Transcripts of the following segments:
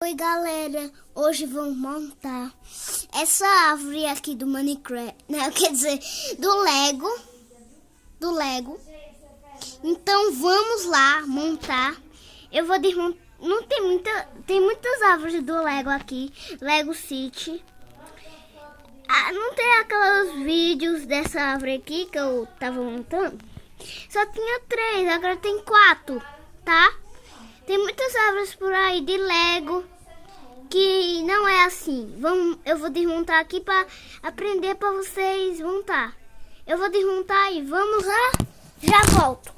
Oi galera, hoje vamos montar essa árvore aqui do Minecraft, né? Quer dizer, do Lego. Então vamos lá montar. Eu vou desmontar. Não tem muitas árvores do Lego aqui, Lego City. Não tem aqueles vídeos dessa árvore aqui que eu tava montando. Só tinha 3, agora tem 4, tá? Tem muitas árvores por aí de Lego que não é assim. Eu vou desmontar aqui para aprender para vocês montar. Eu vou desmontar e vamos lá, já volto.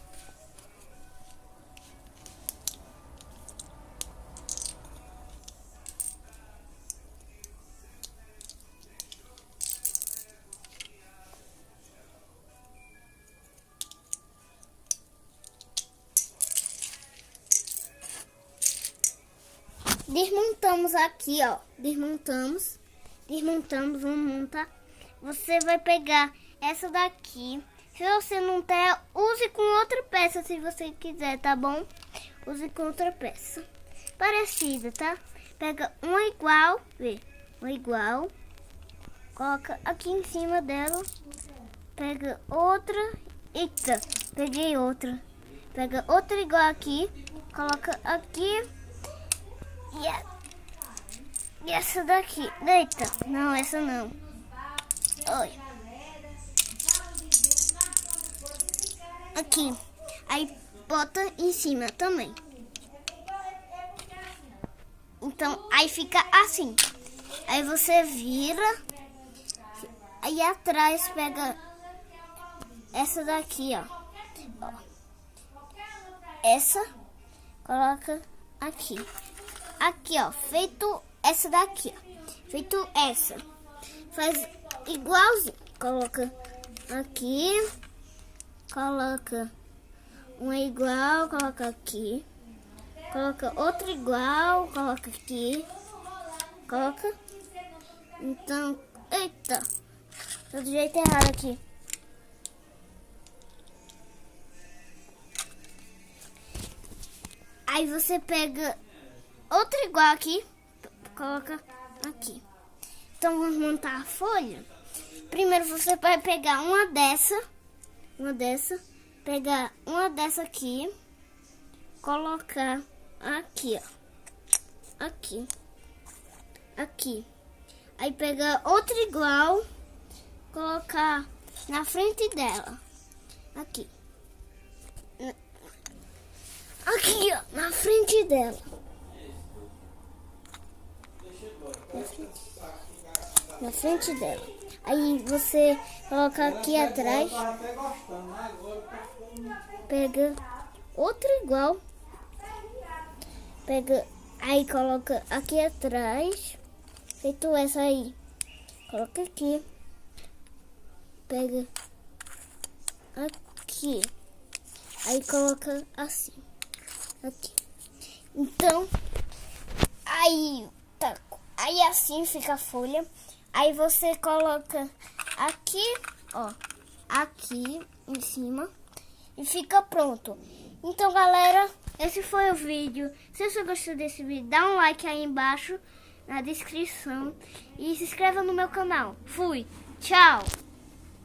Desmontamos aqui, ó. Desmontamos, vamos montar. Você vai pegar essa daqui. Se você não tem, use com outra peça se você quiser, tá bom? Use com outra peça parecida, tá? Pega uma igual, vê, uma igual. Coloca aqui em cima dela. Pega outra. Eita, peguei outra. Pega outra igual aqui. Coloca aqui. E essa daqui. Eita, não, essa não. Olha. Aqui. Aí bota em cima também. Então, aí fica assim. Aí você vira. Aí atrás pega essa daqui, ó. Essa. Coloca aqui. Aqui, ó, feito essa daqui, ó. Feito essa. Faz igualzinho. Coloca aqui. Coloca uma igual, coloca aqui. Coloca outra igual, coloca aqui. Coloca. Então, eita. Tô do jeito errado aqui. Aí você pega outra igual aqui, coloca aqui. Então vamos montar a folha. Primeiro você vai pegar uma dessa, pegar uma dessa aqui, colocar aqui, ó, aqui. Aí pegar outra igual, colocar na frente dela, aqui, ó, na frente dela. Na frente dela. Aí você coloca aqui atrás. Pega outra igual. Pega, aí coloca aqui atrás. Feito essa aí. Coloca aqui. Pega aqui. Aí coloca assim. Aqui. Então, aí tá. Aí assim fica a folha. Aí você coloca aqui, ó, aqui em cima e fica pronto. Então, galera, esse foi o vídeo. Se você gostou desse vídeo, dá um like aí embaixo na descrição e se inscreva no meu canal. Fui, tchau!